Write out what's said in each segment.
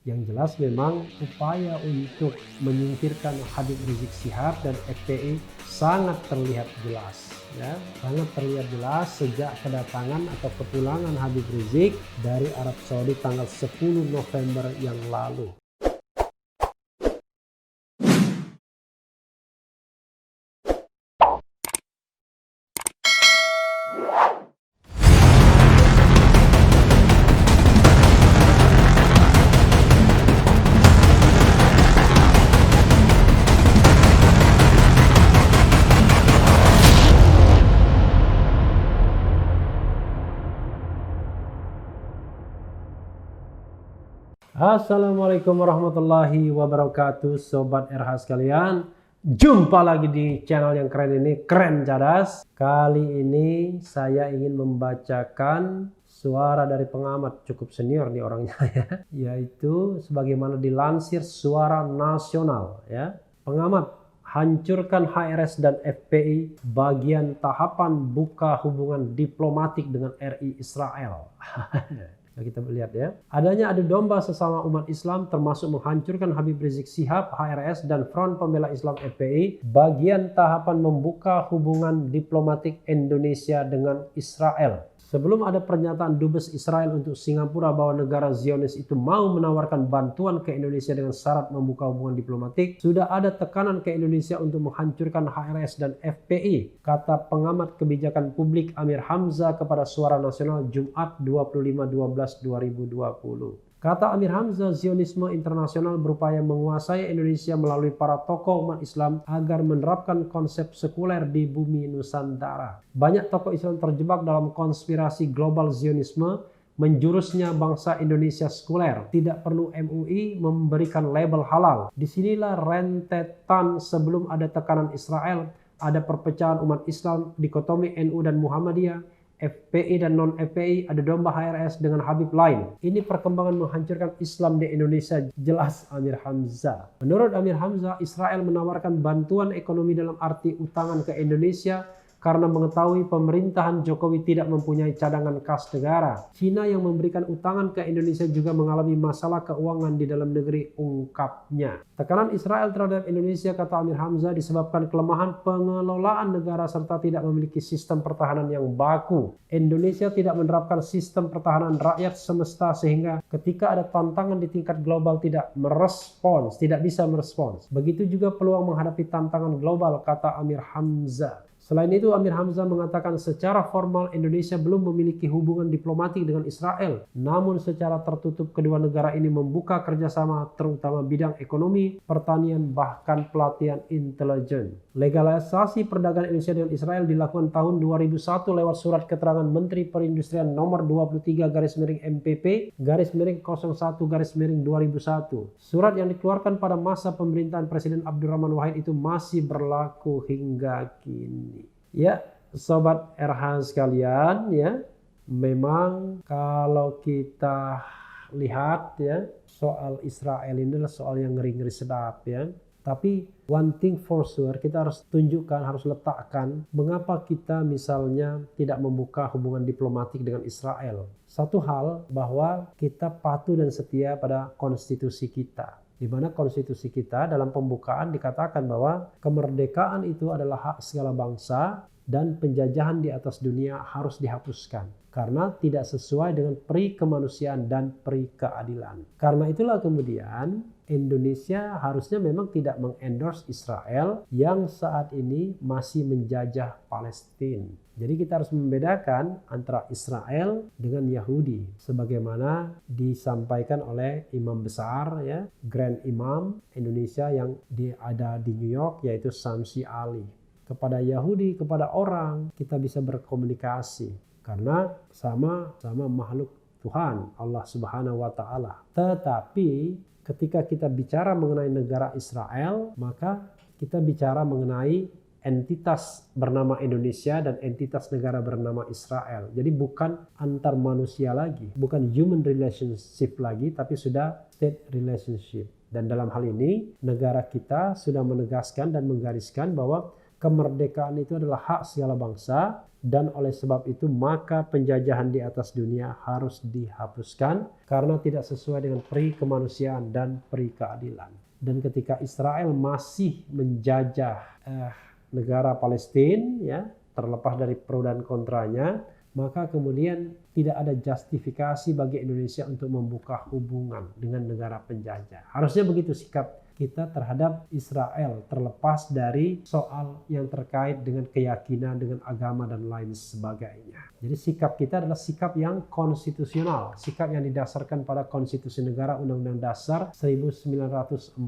Yang jelas memang upaya untuk menyingkirkan Habib Rizik Syihab dan FPI sangat terlihat jelas. Ya, sangat terlihat jelas sejak kedatangan atau kepulangan Habib Rizik dari Arab Saudi tanggal 10 November yang lalu. Assalamualaikum warahmatullahi wabarakatuh, Sobat RH sekalian. Jumpa lagi di channel yang keren ini, Keren Cadas. Kali ini saya ingin membacakan suara dari pengamat cukup senior nih orangnya ya, yaitu sebagaimana dilansir Suara Nasional ya. Pengamat: hancurkan HRS dan FPI, bagian tahapan buka hubungan diplomatik dengan RI Israel. Nah, kita lihat ya, adanya adu domba sesama umat Islam termasuk menghancurkan Habib Rizik Syihab, HRS, dan Front Pembela Islam FPI, bagian tahapan membuka hubungan diplomatik Indonesia dengan Israel. Sebelum ada pernyataan Dubes Israel untuk Singapura bahwa negara Zionis itu mau menawarkan bantuan ke Indonesia dengan syarat membuka hubungan diplomatik, sudah ada tekanan ke Indonesia untuk menghancurkan HRS dan FPI, kata pengamat kebijakan publik Amir Hamzah kepada Suara Nasional Jumat 25/12/2020. Kata Amir Hamzah, Zionisme internasional berupaya menguasai Indonesia melalui para tokoh umat Islam agar menerapkan konsep sekuler di bumi Nusantara. Banyak tokoh Islam terjebak dalam konspirasi global Zionisme, menjurusnya bangsa Indonesia sekuler. Tidak perlu MUI memberikan label halal. Disinilah rentetan sebelum ada tekanan Israel, ada perpecahan umat Islam, dikotomi NU dan Muhammadiyah, FPI dan non-FPI, ada domba HRS dengan Habib lain. Ini perkembangan menghancurkan Islam di Indonesia, jelas Amir Hamzah. Menurut Amir Hamzah, Israel menawarkan bantuan ekonomi dalam arti utangan ke Indonesia karena mengetahui pemerintahan Jokowi tidak mempunyai cadangan kas negara. Cina yang memberikan utangan ke Indonesia juga mengalami masalah keuangan di dalam negeri, ungkapnya. Tekanan Israel terhadap Indonesia, kata Amir Hamzah, disebabkan kelemahan pengelolaan negara serta tidak memiliki sistem pertahanan yang baku. Indonesia tidak menerapkan sistem pertahanan rakyat semesta sehingga ketika ada tantangan di tingkat global tidak bisa merespons. Begitu juga peluang menghadapi tantangan global, kata Amir Hamzah. Selain itu, Amir Hamzah mengatakan secara formal Indonesia belum memiliki hubungan diplomatik dengan Israel. Namun secara tertutup kedua negara ini membuka kerjasama terutama bidang ekonomi, pertanian, bahkan pelatihan intelijen. Legalisasi perdagangan Indonesia dengan Israel dilakukan tahun 2001 lewat surat keterangan Menteri Perindustrian nomor 23/MPP/01/2001. Surat yang dikeluarkan pada masa pemerintahan Presiden Abdurrahman Wahid itu masih berlaku hingga kini. Ya, Sobat RH sekalian ya, memang kalau kita lihat ya, soal Israel ini adalah soal yang ngeri-ngeri sedap ya. Tapi one thing for sure, kita harus tunjukkan, harus letakkan mengapa kita misalnya tidak membuka hubungan diplomatik dengan Israel. Satu hal, bahwa kita patuh dan setia pada konstitusi kita. Di mana konstitusi kita dalam pembukaan dikatakan bahwa kemerdekaan itu adalah hak segala bangsa dan penjajahan di atas dunia harus dihapuskan karena tidak sesuai dengan peri kemanusiaan dan peri keadilan. Karena itulah kemudian Indonesia harusnya memang tidak mengendorse Israel yang saat ini masih menjajah Palestina. Jadi kita harus membedakan antara Israel dengan Yahudi sebagaimana disampaikan oleh imam besar ya, Grand Imam Indonesia yang ada di New York, yaitu Samsi Ali. Kepada Yahudi, kepada orang kita bisa berkomunikasi karena sama makhluk Tuhan Allah Subhanahu wa taala. Tetapi ketika kita bicara mengenai negara Israel, maka kita bicara mengenai entitas bernama Indonesia dan entitas negara bernama Israel. Jadi bukan antar manusia lagi, bukan human relationship lagi, tapi sudah state relationship. Dan dalam hal ini negara kita sudah menegaskan dan menggariskan bahwa kemerdekaan itu adalah hak segala bangsa, dan oleh sebab itu maka penjajahan di atas dunia harus dihapuskan karena tidak sesuai dengan peri kemanusiaan dan peri keadilan. Dan ketika Israel masih menjajah negara Palestina, ya, terlepas dari pro dan kontranya, maka kemudian tidak ada justifikasi bagi Indonesia untuk membuka hubungan dengan negara penjajah. Harusnya begitu sikap kita terhadap Israel, terlepas dari soal yang terkait dengan keyakinan, dengan agama dan lain sebagainya. Jadi sikap kita adalah sikap yang konstitusional, sikap yang didasarkan pada konstitusi negara Undang-Undang Dasar 1945.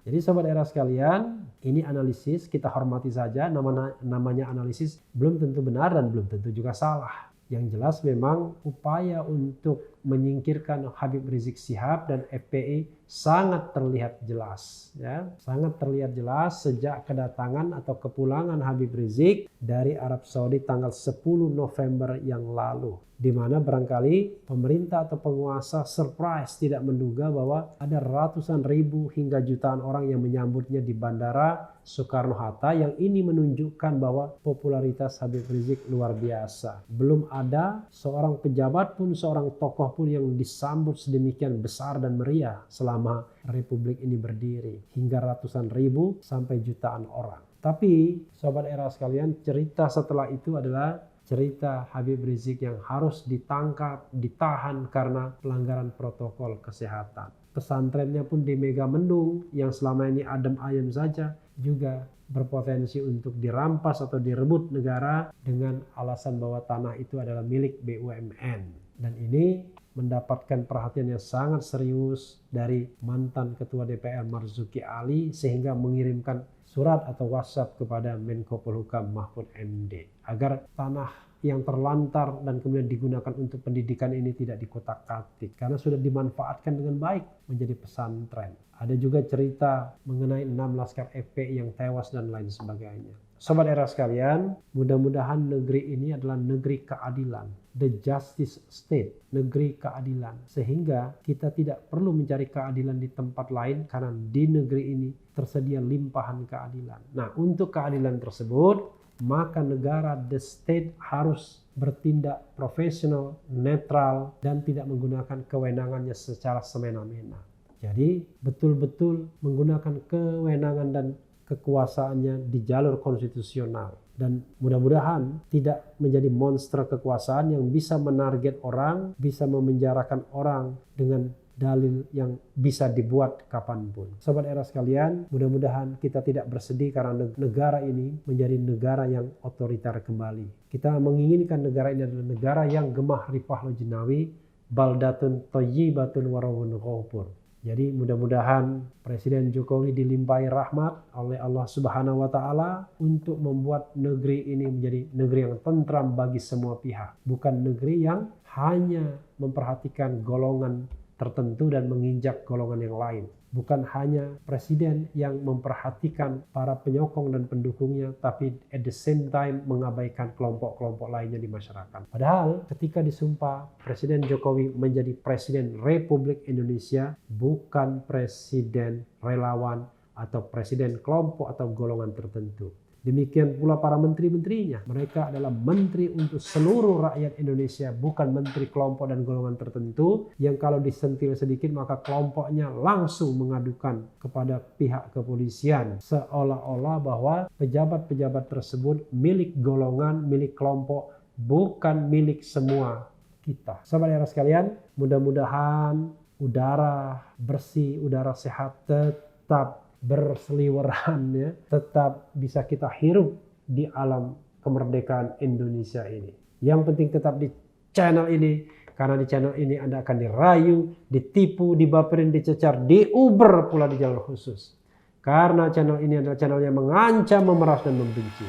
Jadi sobat era sekalian, ini analisis, kita hormati saja, namanya analisis belum tentu benar dan belum tentu juga salah. Yang jelas memang upaya untuk menyingkirkan Habib Rizik Syihab dan FPI sangat terlihat jelas, ya, sangat terlihat jelas sejak kedatangan atau kepulangan Habib Rizik dari Arab Saudi tanggal 10 November yang lalu, di mana barangkali pemerintah atau penguasa surprise tidak menduga bahwa ada ratusan ribu hingga jutaan orang yang menyambutnya di Bandara Soekarno-Hatta, yang ini menunjukkan bahwa popularitas Habib Rizik luar biasa. Belum ada seorang pejabat pun, seorang tokoh pun yang disambut sedemikian besar dan meriah selama Republik ini berdiri, hingga ratusan ribu sampai jutaan orang. Tapi sobat era sekalian, cerita setelah itu adalah cerita Habib Rizik yang harus ditangkap, ditahan karena pelanggaran protokol kesehatan. Pesantrennya pun di Megamendung yang selama ini adem ayem saja juga berpotensi untuk dirampas atau direbut negara dengan alasan bahwa tanah itu adalah milik BUMN. Dan ini mendapatkan perhatian yang sangat serius dari mantan Ketua DPR Marzuki Ali, sehingga mengirimkan surat atau WhatsApp kepada Menko Polhukam Mahfud MD agar tanah yang terlantar dan kemudian digunakan untuk pendidikan ini tidak dikotak-katik karena sudah dimanfaatkan dengan baik menjadi pesantren. Ada juga cerita mengenai 6 laskar FPI yang tewas dan lain sebagainya. Sobat era sekalian, mudah-mudahan negeri ini adalah negeri keadilan, the justice state, negeri keadilan, sehingga kita tidak perlu mencari keadilan di tempat lain karena di negeri ini tersedia limpahan keadilan. Nah, untuk keadilan tersebut maka negara, the state, harus bertindak profesional, netral, dan tidak menggunakan kewenangannya secara semena-mena. Jadi betul-betul menggunakan kewenangan dan kekuasaannya di jalur konstitusional. Dan mudah-mudahan tidak menjadi monster kekuasaan yang bisa menarget orang, bisa memenjarakan orang dengan dalil yang bisa dibuat kapanpun. Sobat era sekalian, mudah-mudahan kita tidak bersedih karena negara ini menjadi negara yang otoriter kembali. Kita menginginkan negara ini adalah negara yang gemah ripah lo jinawi, baldatun thayyibatun wa rawun ghafur. Jadi mudah-mudahan Presiden Jokowi dilimpahi rahmat oleh Allah Subhanahu wa Ta'ala untuk membuat negeri ini menjadi negeri yang tentram bagi semua pihak, bukan negeri yang hanya memperhatikan golongan tertentu dan menginjak golongan yang lain. Bukan hanya presiden yang memperhatikan para penyokong dan pendukungnya, tapi at the same time mengabaikan kelompok-kelompok lainnya di masyarakat. Padahal ketika disumpah Presiden Jokowi menjadi Presiden Republik Indonesia, bukan presiden relawan atau presiden kelompok atau golongan tertentu. Demikian pula para menteri-menterinya. Mereka adalah menteri untuk seluruh rakyat Indonesia, bukan menteri kelompok dan golongan tertentu yang kalau disentil sedikit maka kelompoknya langsung mengadukan kepada pihak kepolisian. Seolah-olah bahwa pejabat-pejabat tersebut milik golongan, milik kelompok, bukan milik semua kita. Sahabat era sekalian, mudah-mudahan udara bersih, udara sehat tetap berseliweran, ya, tetap bisa kita hirup di alam kemerdekaan Indonesia ini. Yang penting tetap di channel ini, karena di channel ini Anda akan dirayu, ditipu, dibaperin, dicecar, diuber pula di jalur khusus. Karena channel ini adalah channel yang mengancam, memeras, dan membenci.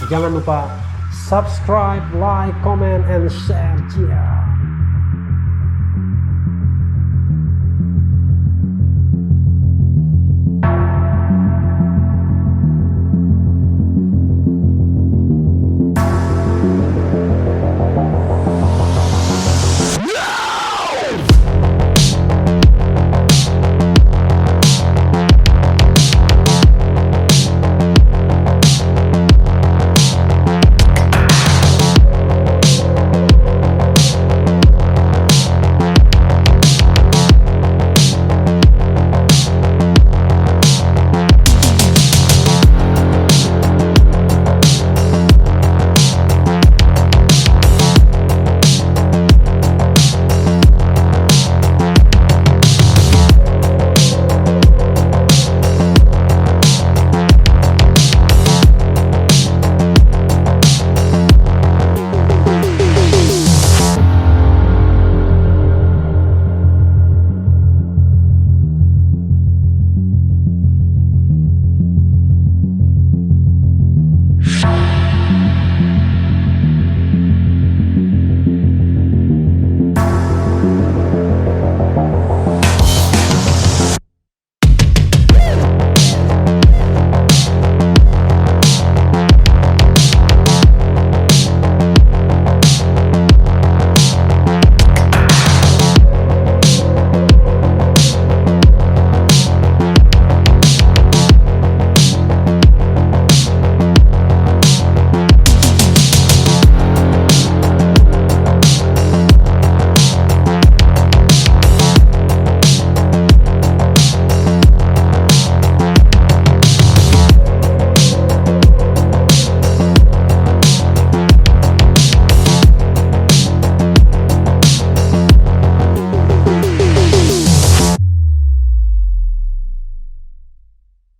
Jangan lupa subscribe, like, comment, and share.